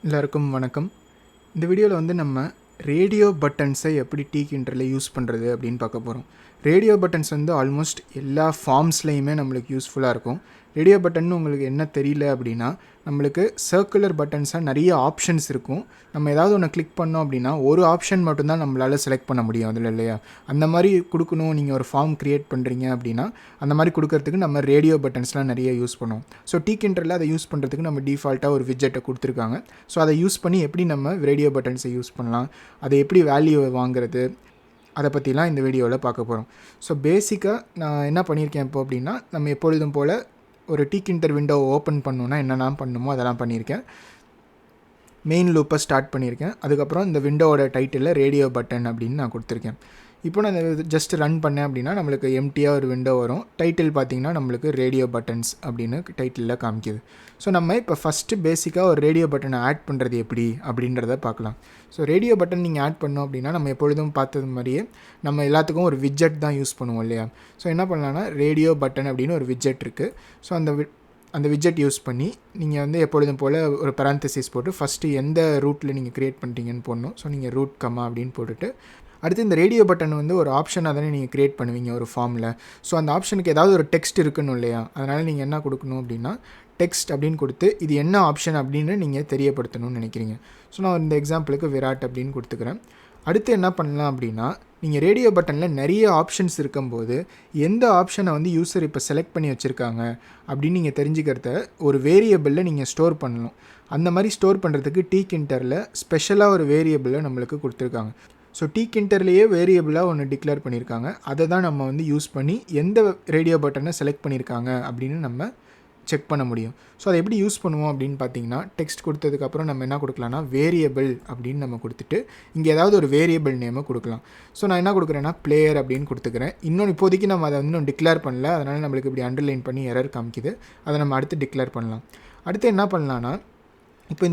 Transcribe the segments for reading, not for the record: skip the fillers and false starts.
எல்லாருக்கும் வணக்கம். இந்த வீடியோவில் வந்து நம்ம ரேடியோ பட்டன்ஸை எப்படி TKinterல யூஸ் பண்ணுறது அப்படின்னு பார்க்க போகிறோம். ரேடியோ பட்டன்ஸ் வந்து ஆல்மோஸ்ட் எல்லா ஃபார்ம்ஸ்லையுமே நம்மளுக்கு யூஸ்ஃபுல்லாக இருக்கும். ரேடியோ பட்டன் உங்களுக்கு என்ன தெரியல அப்படின்னா, நம்மளுக்கு சர்க்குலர் பட்டன்ஸாக நிறைய ஆப்ஷன்ஸ் இருக்கும். நம்ம ஏதாவது ஒன்று கிளிக் பண்ணோம் அப்படின்னா ஒரு ஆப்ஷன் மட்டும்தான் நம்மளால் செலக்ட் பண்ண முடியும் அதில், இல்லையா? அந்த மாதிரி கொடுக்கணும். நீங்கள் ஒரு ஃபார்ம் க்ரியேட் பண்ணுறீங்க அப்படின்னா அந்த மாதிரி கொடுக்கறதுக்கு நம்ம ரேடியோ பட்டன்ஸ்லாம் நிறைய யூஸ் பண்ணுவோம். ஸோ TKinterல அதை யூஸ் பண்ணுறதுக்கு நம்ம டிஃபால்ட்டாக ஒரு விட்ஜெட்டை கொடுத்துருக்காங்க. ஸோ அதை யூஸ் பண்ணி எப்படி நம்ம ரேடியோ பட்டன்ஸை யூஸ் பண்ணலாம், அதை எப்படி வேல்யூவை வாங்குறது, அதை பற்றிலாம் இந்த வீடியோவில் பார்க்க போகிறோம். ஸோ பேசிக்காக நான் என்ன பண்ணியிருக்கேன் இப்போ அப்படின்னா, நம்ம எப்பொழுதும் போல் ஒரு TKinter விண்டோவை ஓப்பன் பண்ணணுன்னா என்னெல்லாம் பண்ணணுமோ அதெல்லாம் பண்ணியிருக்கேன். மெயின் லூப்பை ஸ்டார்ட் பண்ணியிருக்கேன். அதுக்கப்புறம் இந்த விண்டோவோட டைட்டிலில் ரேடியோ பட்டன் அப்படின்னு நான் கொடுத்துருக்கேன். இப்போ நான் ஜஸ்ட் ரன் பண்ணேன் அப்படின்னா நம்மளுக்கு எம்டியாக ஒரு விண்டோ வரும். டைட்டில் பார்த்திங்கன்னா நம்மளுக்கு ரேடியோ பட்டன்ஸ் அப்படின்னு டைட்டிலில் காமிக்குது. ஸோ நம்ம இப்போ ஃபஸ்ட்டு பேசிக்காக ஒரு ரேடியோ பட்டனை ஆட் பண்ணுறது எப்படி அப்படின்றத பார்க்கலாம். ஸோ ரேடியோ பட்டன் நீங்கள் ஆட் பண்ணோம் அப்படின்னா நம்ம எப்பொழுதும் பார்த்தது மாதிரியே நம்ம எல்லாத்துக்கும் ஒரு விட்ஜெட் தான் யூஸ் பண்ணுவோம், இல்லையா? ஸோ என்ன பண்ணலான்னா ரேடியோ பட்டன் அப்படின்னு ஒரு விட்ஜெட் இருக்குது. ஸோ அந்த விட்ஜெட் யூஸ் பண்ணி நீங்கள் வந்து எப்பொழுதும் போல் ஒரு பேரந்தசிஸ் போட்டு ஃபஸ்ட்டு எந்த ரூட்டில் நீங்கள் க்ரியேட் பண்ணுறீங்கன்னு போடணும். ஸோ நீங்கள் ரூட் கம்மா அப்படின்னு போட்டுட்டு அடுத்து இந்த ரேடியோ பட்டன் வந்து ஒரு ஆப்ஷனாக தானே நீங்கள் க்ரியேட் பண்ணுவீங்க ஒரு ஃபார்மில். ஸோ அந்த ஆப்ஷனுக்கு ஏதாவது ஒரு டெக்ஸ்ட் இருக்கணும், இல்லையா? அதனால் நீங்கள் என்ன கொடுக்கணும் அப்படின்னா டெக்ஸ்ட் அப்படின்னு கொடுத்து இது என்ன ஆப்ஷன் அப்படின்னு நீங்கள் தெரியப்படுத்தணும்னு நினைக்கிறீங்க. ஸோ நான் இந்த எக்ஸாம்பிளுக்கு விராட் அப்படின்னு கொடுத்துக்கிறேன். அடுத்து என்ன பண்ணலாம் அப்படின்னா, நீங்கள் ரேடியோ பட்டனில் நிறைய ஆப்ஷன்ஸ் இருக்கும்போது எந்த ஆப்ஷனை வந்து யூசர் இப்போ செலக்ட் பண்ணி வச்சுருக்காங்க அப்படின்னு நீங்கள் தெரிஞ்சுக்கிறத ஒரு வேரியபிளில் நீங்கள் ஸ்டோர் பண்ணணும். அந்த மாதிரி ஸ்டோர் பண்ணுறதுக்கு TKinterல ஸ்பெஷலாக ஒரு வேரியபிளை நம்மளுக்கு கொடுத்துருக்காங்க. ஸோ TKinterலேயே வேரியபிளாக ஒன்று டிக்ளேர் பண்ணியிருக்காங்க. அதை தான் நம்ம வந்து யூஸ் பண்ணி எந்த ரேடியோ பட்டனை செலக்ட் பண்ணியிருக்காங்க அப்படின்னு நம்ம செக் பண்ண முடியும். ஸோ அதை எப்படி யூஸ் பண்ணுவோம் அப்படின்னு பார்த்தீங்கன்னா, டெக்ஸ்ட் கொடுத்ததுக்கப்புறம் நம்ம என்ன கொடுக்கலாம்னா வேரியபிள் அப்படின்னு நம்ம கொடுத்துட்டு இங்கே ஏதாவது ஒரு வேரியபிள் நேமை கொடுக்கலாம். ஸோ நான் என்ன கொடுக்குறேன்னா பிளேயர் அப்படின்னு கொடுத்துக்கிறேன். இன்னொன்று இப்போதைக்கு நம்ம அதை இன்னும் டிக்ளேர் பண்ணல, அதனால் நம்மளுக்கு இப்படி அண்டர்லைன் பண்ணி எரர் காமிக்குது. அதை நம்ம அடுத்து டிக்ளேர் பண்ணலாம். அடுத்து என்ன பண்ணலான்னா, இப்போ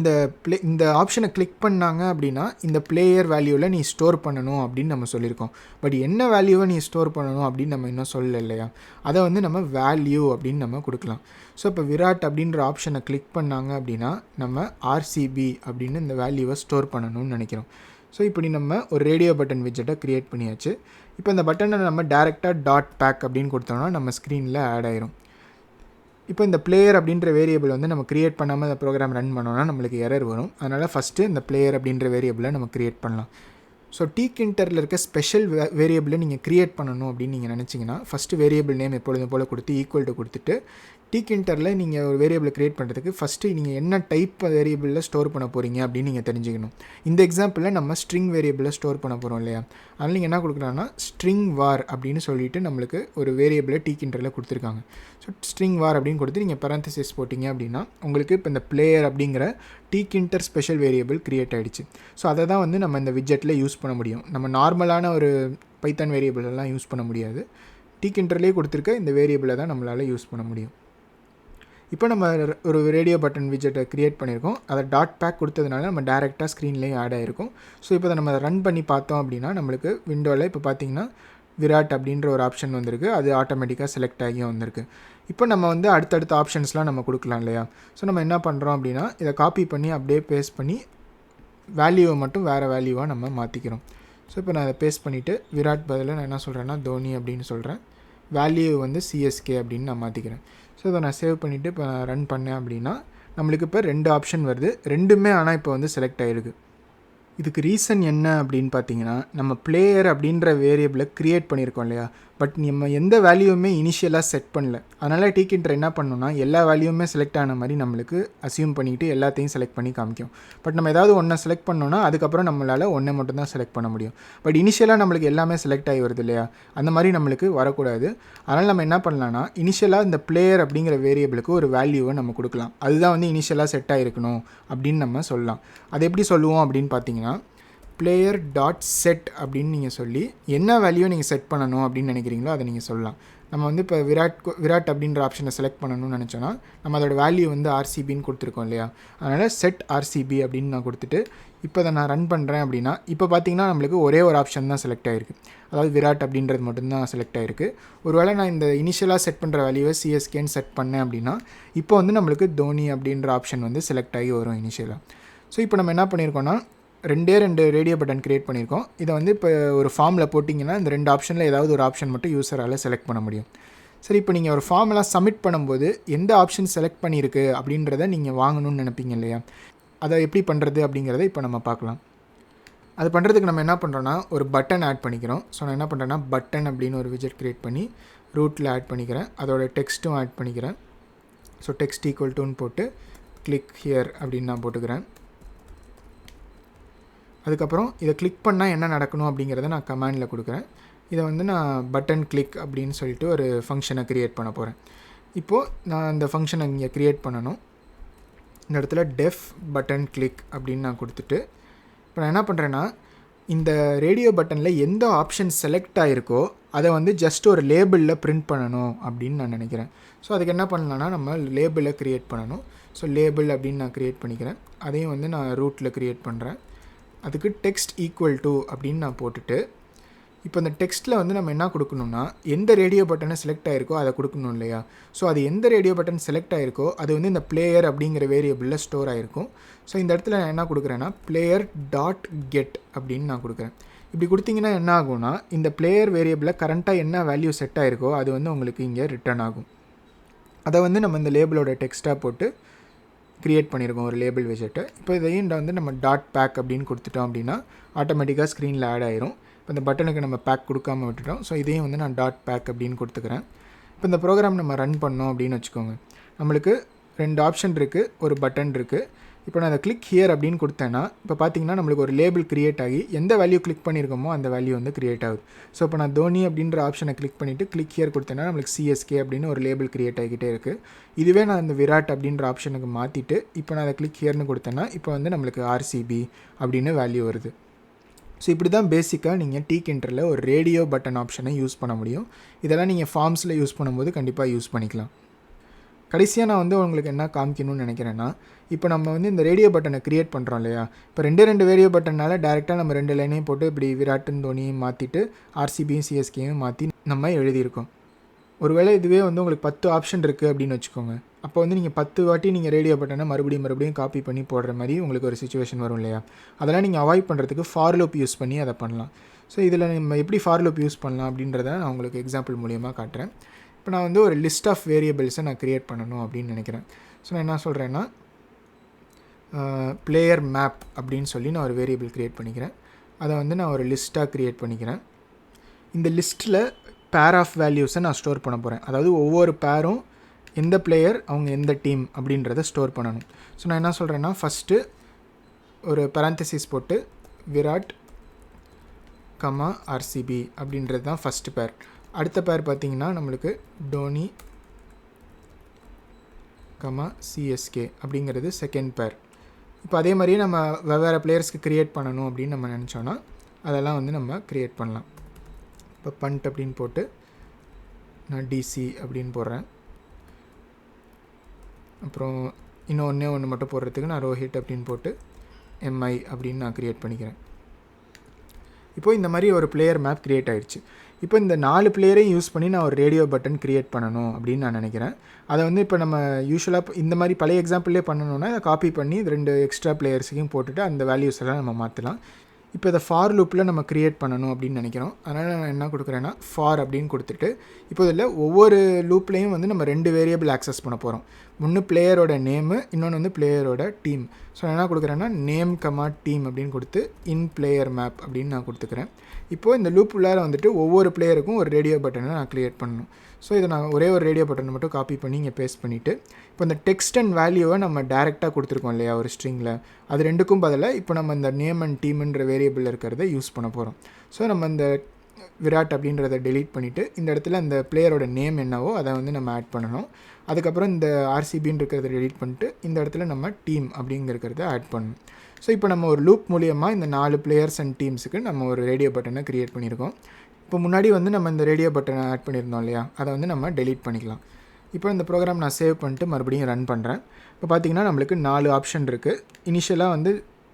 இந்த ஆப்ஷனை கிளிக் பண்ணாங்க அப்படின்னா இந்த பிளேயர் வேல்யூவில் நீ ஸ்டோர் பண்ணணும் அப்படின்னு நம்ம சொல்லியிருக்கோம். பட் என்ன வேல்யூவை நீ ஸ்டோர் பண்ணணும் அப்படின்னு நம்ம இன்னும் சொல்லலை, இல்லையா? அதை வந்து நம்ம வேல்யூ அப்படின்னு நம்ம கொடுக்கலாம். ஸோ இப்போ விராட் அப்படின்ற ஆப்ஷனை கிளிக் பண்ணாங்க அப்படின்னா நம்ம RCB அப்படின்னு இந்த வேல்யூவை ஸ்டோர் பண்ணணும்னு நினைக்கிறோம். ஸோ இப்படி நம்ம ஒரு ரேடியோ பட்டன் விட்ஜெட்டை க்ரியேட் பண்ணியாச்சு. இப்போ இந்த பட்டனை நம்ம டேரெக்டாக .pack அப்படின்னு கொடுத்தோம்னா நம்ம ஸ்க்ரீனில் ஆட் ஆயிரும். இப்போ இந்த பிளேயர் அப்படின்ற வேரியபிள் வந்து நம்ம க்ரியேட் பண்ணாமல் இந்த ப்ரோக்ராம் ரன் பண்ணோன்னா நம்மளுக்கு எரர் வரும். அதனால் ஃபஸ்ட்டு இந்த பிளேயர் அப்படின்ற வேரியபிளை நம்ம க்ரியேட் பண்ணலாம். ஸோ TKinterல இருக்க ஸ்பெஷல் வேரியபிளை நீங்கள் க்ரியேட் பண்ணணும் அப்படின்னு நீங்கள் நினச்சிங்கன்னா ஃபஸ்ட்டு வேரியபிள் நேம் எப்பொழுதும் போல் கொடுத்து ஈக்குவல் டு கொடுத்துட்டு TKinterல நீங்கள் ஒரு வேரியபிளை க்ரியேட் பண்ணுறதுக்கு ஃபஸ்ட்டு நீங்கள் என்ன டைப் வேரியபிளில் ஸ்டோர் பண்ண போகிறீங்க அப்படின்னு நீங்கள் தெரிஞ்சுக்கணும். இந்த எக்ஸாம்பிளில் நம்ம ஸ்ட்ரிங் வேரியபிளில் ஸ்டோர் பண்ண போகிறோம், இல்லையா? அதனால் நீங்கள் என்ன கொடுக்குறாங்கன்னா ஸ்ட்ரிங் வார் அப்படின்னு சொல்லிட்டு நம்மளுக்கு ஒரு வேரியபிளை TKinterல கொடுத்துருக்காங்க. ஸோ ஸ்ட்ரிங் வார் அப்படின்னு கொடுத்து நீங்கள் பேரந்தசிஸ் போட்டிங்க அப்படின்னா உங்களுக்கு இப்போ இந்த பிளேயர் அப்படிங்கிற TKinter ஸ்பெஷல் வேரியபிள் க்ரியேட் ஆகிடுச்சு. ஸோ அதை தான் வந்து நம்ம இந்த விட்ஜெட்டில் யூஸ் பண்ண முடியும். நம்ம நார்மலான ஒரு பைத்தான் வேரியபிளெல்லாம் யூஸ் பண்ண முடியாது. TKinterலேயே கொடுத்துருக்க இந்த வேரியபிளை தான் நம்மளால் யூஸ் பண்ண முடியும். இப்போ நம்ம ஒரு ரேடியோ பட்டன் விட்ஜெட்டை க்ரியேட் பண்ணியிருக்கோம். அதை .pack கொடுத்ததுனால நம்ம டேரெக்டாக ஸ்க்ரீன்லேயும் ஆட் ஆகிருக்கும். ஸோ இப்போ அதை நம்ம ரன் பண்ணி பார்த்தோம் அப்படின்னா நம்மளுக்கு விண்டோவில் இப்போ பார்த்திங்கன்னா விராட் அப்படின்ற ஒரு ஆப்ஷன் வந்திருக்கு. அது ஆட்டோமேட்டிக்காக செலக்ட் ஆகியும் வந்திருக்கு. இப்போ நம்ம வந்து அடுத்தடுத்த ஆப்ஷன்ஸ்லாம் நம்ம கொடுக்கலாம், இல்லையா? ஸோ நம்ம என்ன பண்ணுறோம் அப்படின்னா இதை காப்பி பண்ணி அப்படியே பேஸ்ட் பண்ணி வேல்யூவை மட்டும் வேறு வேல்யூவாக நம்ம மாற்றிக்கிறோம். ஸோ இப்போ நான் அதை பேஸ்ட் பண்ணிவிட்டு விராட் பதில் நான் என்ன சொல்கிறேன்னா தோனி அப்படின்னு சொல்கிறேன். வேல்யூ வந்து CSK அப்படின்னு நான் மாற்றிக்கிறேன். ஸோ இதை நான் சேவ் பண்ணிவிட்டு இப்போ நான் ரன் பண்ணேன் அப்படின்னா நம்மளுக்கு இப்போ 2 ஆப்ஷன் வருது. ரெண்டுமே ஆனால் இப்போ வந்து செலக்ட் ஆகிருக்கு. இதுக்கு ரீசன் என்ன அப்படின்னு பார்த்தீங்கன்னா, நம்ம பிளேயர் அப்படின்ற வேரியபிளை க்ரியேட் பண்ணியிருக்கோம், இல்லையா? பட் நம்ம எந்த வேல்யூவுமே இனிஷியலாக செட் பண்ணல. அதனால் TKinter என்ன பண்ணணும்னா எல்லா வேல்யூவுமே செலக்ட் ஆன மாதிரி நம்மளுக்கு அசியூம் பண்ணிவிட்டு எல்லாத்தையும் செலக்ட் பண்ணி காமிக்கும். பட் நம்ம ஏதாவது ஒன்றை செலக்ட் பண்ணோன்னா அதுக்கப்புறம் நம்மளால் ஒன்றை மட்டும் தான் செலக்ட் பண்ண முடியும். பட் இனிஷியலாக நம்மளுக்கு எல்லாமே செலக்ட் ஆகி வருது, இல்லையா? அந்த மாதிரி நம்மளுக்கு வரக்கூடாது. அதனால் நம்ம என்ன பண்ணலான்னா இனிஷியலாக இந்த பிளேயர் அப்படிங்கிற வேரியபிளுக்கு ஒரு வேல்யூவை நம்ம கொடுக்கலாம். அதுதான் வந்து இனிஷியலாக செட் ஆகிருக்கணும் அப்படின்னு நம்ம சொல்லலாம். அது எப்படி சொல்லுவோம் அப்படின்னு பார்த்தீங்கன்னா player.set அப்படின்னு நீங்கள் சொல்லி என்ன வேல்யூ நீங்கள் செட் பண்ணணும் அப்படின்னு நினைக்கிறீங்களோ அதை நீங்கள் சொல்லலாம். நம்ம வந்து இப்போ விராட் அப்படின்ற ஆப்ஷனை செலக்ட் பண்ணணும்னு நினச்சோன்னா நம்ம அதோட வேல்யூ வந்து RCBன்னு கொடுத்துருக்கோம், இல்லையா? அதனால் செட் RCB அப்படின்னு நான் கொடுத்துட்டு இப்போ அதை நான் ரன் பண்ணுறேன் அப்படின்னா இப்போ பார்த்தீங்கன்னா நம்மளுக்கு ஒரே ஒரு ஆப்ஷன் தான் செலக்ட் ஆகிருக்கு. அதாவது விராட் அப்படின்றது மட்டும்தான் செலக்ட் ஆகிருக்கு. ஒருவேளை நான் இந்த இனிஷியலாக செட் பண்ணுற வேல்யூவை CSKன்னு செட் பண்ணேன் அப்படின்னா இப்போ வந்து நம்மளுக்கு தோனி அப்படின்ற ஆப்ஷன் வந்து செலக்ட் ஆகி வரும் இனிஷியலாக. ஸோ இப்போ நம்ம என்ன பண்ணியிருக்கோம்னா ரெண்டு ரேடியோ பட்டன் க்ரியேட் பண்ணியிருக்கோம். இதை வந்து இப்போ ஒரு ஃபார்மில் போட்டிங்கன்னா இந்த 2 ஆப்ஷனில் ஏதாவது ஒரு ஆப்ஷன் மட்டும் யூஸரால் செலக்ட் பண்ண முடியும். சரி, இப்போ நீங்கள் ஒரு ஃபார்மெல்லாம் சப்மிட் பண்ணும்போது எந்த ஆப்ஷன் செலக்ட் பண்ணியிருக்கு அப்படின்றத நீங்கள் வாங்கணும்னு நினைப்பீங்க இல்லையா? அதை எப்படி பண்ணுறது அப்படிங்கிறத இப்போ நம்ம பார்க்கலாம். அது பண்ணுறதுக்கு நம்ம என்ன பண்ணுறோன்னா ஒரு பட்டன் ஆட் பண்ணிக்கிறோம். ஸோ நான் என்ன பண்ணுறேன்னா பட்டன் அப்படின்னு ஒரு விஜெட் க்ரியேட் பண்ணி ரூட்டில் ஆட் பண்ணிக்கிறேன். அதோட டெக்ஸ்ட்டும் ஆட் பண்ணிக்கிறேன். ஸோ டெக்ஸ்ட் ஈக்குவல் டுன்னு போட்டு கிளிக் ஹியர் அப்படின்னு நான் போட்டுக்கிறேன். அதுக்கப்புறம் இதை கிளிக் பண்ணால் என்ன நடக்கணும் அப்படிங்கிறத நான் கமாண்டில் கொடுக்குறேன். இதை வந்து நான் பட்டன் கிளிக் அப்படின்னு சொல்லிட்டு ஒரு ஃபங்க்ஷனை க்ரியேட் பண்ண போகிறேன். இப்போது நான் அந்த ஃபங்க்ஷனை இங்கே க்ரியேட் பண்ணணும். இந்த இடத்துல டெஃப் பட்டன் கிளிக் அப்படின்னு நான் கொடுத்துட்டு இப்போ நான் என்ன பண்ணுறேன்னா இந்த ரேடியோ பட்டனில் எந்த ஆப்ஷன் செலக்ட் ஆகிருக்கோ அதை வந்து ஜஸ்ட் ஒரு லேபிளில் பிரிண்ட் பண்ணணும் அப்படின்னு நான் நினைக்கிறேன். ஸோ அதுக்கு என்ன பண்ணலான்னா நம்ம லேபிளை க்ரியேட் பண்ணணும். ஸோ லேபிள் அப்படின்னு நான் க்ரியேட் பண்ணிக்கிறேன். அதையும் வந்து நான் ரூட்டில் க்ரியேட் பண்ணுறேன். அதுக்கு டெக்ஸ்ட் ஈக்குவல் டு அப்படின்னு நான் போட்டுட்டு இப்போ இந்த டெக்ஸ்ட்டில் வந்து நம்ம என்ன கொடுக்கணும்னா எந்த ரேடியோ பட்டனை செலக்ட் ஆகிருக்கோ அதை கொடுக்கணும் இல்லையா? ஸோ அது எந்த ரேடியோ பட்டன் செலக்ட் ஆகிருக்கோ அது வந்து இந்த பிளேயர் அப்படிங்கிற வேரியபிளில் ஸ்டோர் ஆகிருக்கும். ஸோ இந்த இடத்துல நான் என்ன கொடுக்குறேன்னா பிளேயர் டாட் கெட் அப்படின்னு நான் கொடுக்குறேன். இப்படி கொடுத்தீங்கன்னா என்ன ஆகும்னா இந்த பிளேயர் வேரியபிளில் கரண்ட்டாக என்ன வேல்யூ செட் ஆகிருக்கோ அது வந்து உங்களுக்கு இங்கே ரிட்டர்ன் ஆகும். அதை வந்து நம்ம இந்த லேபிளோட டெக்ஸ்ட்டாக போட்டு க்ரியேட் பண்ணியிருக்கோம் ஒரு லேபிள் விஜெட்டை. இப்போ இதையும் வந்து நம்ம டாட் பேக் அப்படின்னு கொடுத்துட்டோம் அப்படின்னா ஆட்டோமேட்டிக்காக ஸ்க்ரீனில் ஆட் ஆயிரும். இப்போ இந்த பட்டனுக்கு நம்ம பேக் கொடுக்காம விட்டுட்டோம். ஸோ இதையும் வந்து நான் டாட் பேக் அப்படின்னு கொடுத்துக்கிறேன். இப்போ இந்த ப்ரோக்ராம் நம்ம ரன் பண்ணோம் அப்படின்னு வச்சுக்கோங்க. நம்மளுக்கு 2 ஆப்ஷன் இருக்குது, ஒரு பட்டன் இருக்குது. இப்போ நான் அதை கிளிக் ஹியர் அப்படின்னு கொடுத்தேன்னா இப்போ பார்த்தீங்கன்னா நம்மளுக்கு ஒரு லேபிள் க்ரியேட் ஆகி எந்த வேல்யூ கிளிக் பண்ணியிருக்கோமோ அந்த வேல்யூ வந்து க்ரியேட் ஆகுது. ஸோ இப்போ நான் தோனி அப்படின்ற ஆப்ஷனை கிளிக் பண்ணிவிட்டு கிளிக் ஹியர் கொடுத்தேன்னா நம்மளுக்கு சிஎஸ்கே அப்படின்னு ஒரு லேபிள் க்ரியேட் ஆகிக்கிட்டே இருக்குது. இதுவே நான் இந்த விராட் அப்படின்ற ஆப்ஷனுக்கு மாற்றிட்டு இப்போ நான் அதை கிளிக் ஹியர்னு கொடுத்தேன்னா இப்போ வந்து நம்மளுக்கு ஆர்சிபி அப்படின்னு வேல்யூ வருது. ஸோ இப்படி தான் பேசிக்காக நீங்கள் TKinterல ஒரு ரேடியோ பட்டன் ஆப்ஷனை யூஸ் பண்ண முடியும். இதெல்லாம் நீங்கள் ஃபார்ம்ஸில் யூஸ் பண்ணும்போது கண்டிப்பாக யூஸ் பண்ணிக்கலாம். கடைசியாக நான் வந்து உங்களுக்கு என்ன காமிக்கணும்னு நினைக்கிறேன்னா இப்போ நம்ம வந்து இந்த ரேடியோ பட்டனை க்ரியேட் பண்ணுறோம் இல்லையா? இப்போ 2 ரேடியோ பட்டனால் டேரெக்டாக நம்ம 2 லைனையும் போட்டு இப்படி விராட்டும் தோனியும் மாற்றிட்டு ஆர்சிபியும் சிஎஸ்கேயும் மாற்றி நம்ம எழுதியிருக்கோம். ஒருவேளை இதுவே வந்து உங்களுக்கு 10 ஆப்ஷன் இருக்குது அப்படின்னு வச்சுக்கோங்க. அப்போ வந்து நீங்கள் 10 வாட்டி நீங்கள் ரேடியோ பட்டனை மறுபடியும் காப்பி பண்ணி போடுற மாதிரி உங்களுக்கு ஒரு சிச்சுவேஷன் வரும் இல்லையா? அதெல்லாம் நீங்கள் அவாய்ட் பண்ணுறதுக்கு ஃபார் லூப் யூஸ் பண்ணி அதை பண்ணலாம். ஸோ இதில் நம்ம எப்படி ஃபார் லூப் யூஸ் பண்ணலாம் அப்படின்றத நான் உங்களுக்கு எக்ஸாம்பிள் மூலியமாக காட்டுறேன். இப்போ நான் வந்து ஒரு லிஸ்ட் ஆஃப் வேரியபிள்ஸை நான் க்ரியேட் பண்ணணும் அப்படின்னு நினைக்கிறேன். ஸோ நான் என்ன சொல்கிறேன்னா பிளேயர் மேப் அப்படின்னு சொல்லி நான் ஒரு வேரியபிள் க்ரியேட் பண்ணிக்கிறேன். அதை வந்து நான் ஒரு லிஸ்ட்டாக க்ரியேட் பண்ணிக்கிறேன். இந்த லிஸ்ட்டில் பேர் ஆஃப் வேல்யூஸை நான் ஸ்டோர் பண்ண போகிறேன். அதாவது ஒவ்வொரு பேரும் எந்த பிளேயர் அவங்க எந்த டீம் அப்படின்றத ஸ்டோர் பண்ணணும். ஸோ நான் என்ன சொல்கிறேன்னா ஃபஸ்ட்டு ஒரு பராந்தசிஸ் போட்டு விராட் கமா ஆர்சிபி அப்படின்றது தான் ஃபஸ்ட்டு பேர். அடுத்த பேர் பார்த்திங்கன்னா நம்மளுக்கு டோனி கமா சிஎஸ்கே அப்படிங்கிறது செகண்ட் பேர். இப்போ அதே மாதிரியே நம்ம வெவ்வேறு பிளேயர்ஸ்க்கு க்ரியேட் பண்ணணும் அப்படின்னு நம்ம நினச்சோன்னா அதெல்லாம் வந்து நம்ம க்ரியேட் பண்ணலாம். இப்போ பண்ட் அப்படின்னு போட்டு நான் டிசி அப்படின்னு போடுறேன். அப்புறம் இன்னும் ஒன்று மட்டும் போடுறதுக்கு நான் ரோஹித் அப்படின்னு போட்டு எம்ஐ அப்படின்னு நான் க்ரியேட் பண்ணிக்கிறேன். இப்போது இந்த மாதிரி ஒரு பிளேயர் மேப் க்ரியேட் ஆகிடுச்சு. இப்போ இந்த 4 பிளேயரையும் யூஸ் பண்ணி நான் ஒரு ரேடியோ பட்டன் க்ரியேட் பண்ணணும் அப்படின்னு நான் நினைக்கிறேன். அதை வந்து இப்போ நம்ம யூஸ்வலாக இந்த மாதிரி பழைய எக்ஸாம்பிள்லேயே பண்ணணுன்னா அதை காப்பி பண்ணி 2 எக்ஸ்ட்ரா பிளேயர்ஸையும் போட்டுட்டு அந்த வேல்யூஸ் எல்லாம் நம்ம மாற்றலாம். இப்போ இதை ஃபார் லூப்பில் நம்ம க்ரியேட் பண்ணணும் அப்படின்னு நினைக்கிறோம். அதனால் நான் என்ன கொடுக்குறேன்னா ஃபார் அப்படின்னு கொடுத்துட்டு இப்போ இதில் ஒவ்வொரு லூப்லேயும் வந்து நம்ம 2 வேரியபிள் ஆக்சஸ் பண்ண போகிறோம். ஒன்று பிளேயரோட நேமு, இன்னொன்று வந்து பிளேயரோட டீம். ஸோ நான் என்ன கொடுக்குறேன்னா நேம் கமா டீம் அப்படின்னு கொடுத்து இன் பிளேயர் மேப் அப்படின்னு நான் கொடுத்துக்கிறேன். இப்போது இந்த லூப் உள்ளார வந்துட்டு ஒவ்வொரு பிளேயருக்கும் ஒரு ரேடியோ பட்டனை நான் க்ரியேட் பண்ணணும். ஸோ இதை நான் ஒரே ஒரு ரேடியோ பட்டனை மட்டும் காப்பி பண்ணி இங்கே பேஸ்ட் பண்ணிவிட்டு இப்போ இந்த டெக்ஸ்ட் அண்ட் வேல்யூவை நம்ம டேரெக்டாக கொடுத்துருக்கோம் இல்லையா ஒரு ஸ்ட்ரிங்கில், அது ரெண்டுக்கும் பதிலாக இப்போ நம்ம இந்த நேம் அண்ட் டீம்ன்ற வேரியபிள் இருக்கிறத யூஸ் பண்ண போகிறோம். ஸோ நம்ம இந்த விராட் அப்படின்றத டெலீட் பண்ணிவிட்டு இந்த இடத்துல அந்த பிளேயரோட நேம் என்னவோ அதை வந்து நம்ம ஆட் பண்ணணும். அதுக்கப்புறம் இந்த ஆர்சிபின்னு இருக்கிறத டெலீட் பண்ணிட்டு இந்த இடத்துல நம்ம டீம் அப்படிங்கிறத ஆட் பண்ணணும். ஸோ இப்போ நம்ம ஒரு லூப் மூலியமாக இந்த 4 பிளேயர்ஸ் அண்ட் டீம்ஸுக்கு நம்ம ஒரு ரேடியோ பட்டனை க்ரியேட் பண்ணியிருக்கோம். இப்போ முன்னாடி வந்து நம்ம இந்த ரேடியோ பட்டனை ஆட் பண்ணியிருந்தோம் இல்லையா, அதை வந்து நம்ம டெலீட் பண்ணிக்கலாம். இப்போ இந்த ப்ரோக்ராம் நான் சேவ் பண்ணிட்டு மறுபடியும் ரன் பண்ணுறேன். இப்போ பார்த்திங்கன்னா நம்மளுக்கு 4 ஆப்ஷன் இருக்குது. இனிஷியலாக வந்து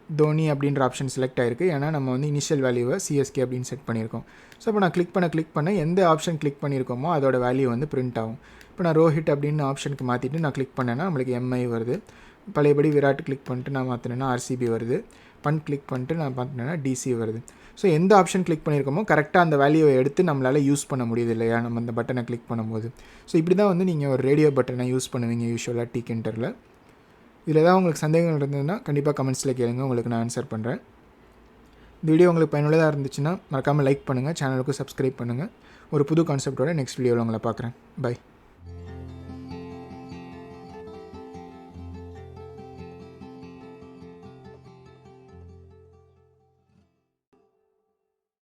தோனி அப்படின்ற ஆப்ஷன் செலக்ட் ஆகிருக்கு. ஏன்னா நம்ம வந்து இனிஷியல் வேல்யூவை சிஎஸ்கே அப்படின்னு செட் பண்ணியிருக்கோம். ஸோ இப்போ நான் கிளிக் பண்ண எந்த ஆப்ஷன் கிளிக் பண்ணியிருக்கோமோ அதோட வேல்யூ வந்து பிரிண்ட் ஆகும். இப்போ நான் ரோஹித் அப்படின்னு ஆப்ஷனுக்கு மாற்றிட்டு நான் கிளிக் பண்ணேன்னா நம்மளுக்கு எம்ஐ வருது. பழையபடி விராட் கிளிக் பண்ணிட்டு நான் மாற்றினேன்னா ஆர்சிபி வருது. பண்ட் கிளிக் பண்ணிட்டு நான் மாற்றினேன்னா டிசி வருது. ஸோ எந்த ஆப்ஷன் கிளிக் பண்ணியிருக்கோமோ கரெக்டாக அந்த வேல்யூவை எடுத்து நம்மளால் யூஸ் பண்ண முடியுது இல்லையா நம்ம அந்த பட்டனை கிளிக் பண்ணும்போது. ஸோ இப்படி தான் வந்து நீங்கள் ஒரு ரேடியோ பட்டனை யூஸ் பண்ணுவீங்க யூஸ்வலாக TKinterல. இதில் ஏதாவது உங்களுக்கு சந்தேகங்கள் இருந்ததுன்னா கண்டிப்பாக கமெண்ட்ஸில் கேளுங்க, உங்களுக்கு நான் ஆன்சர் பண்ணுறேன். இந்த வீடியோ உங்களுக்கு பயனுள்ளதாக இருந்துச்சுன்னா மறக்காமல் லைக் பண்ணுங்கள், சேனலுக்கு சப்ஸ்கிரைப் பண்ணுங்கள். ஒரு புது கான்செப்டோட நெக்ஸ்ட் வீடியோவில் உங்களை பார்க்குறேன். பை.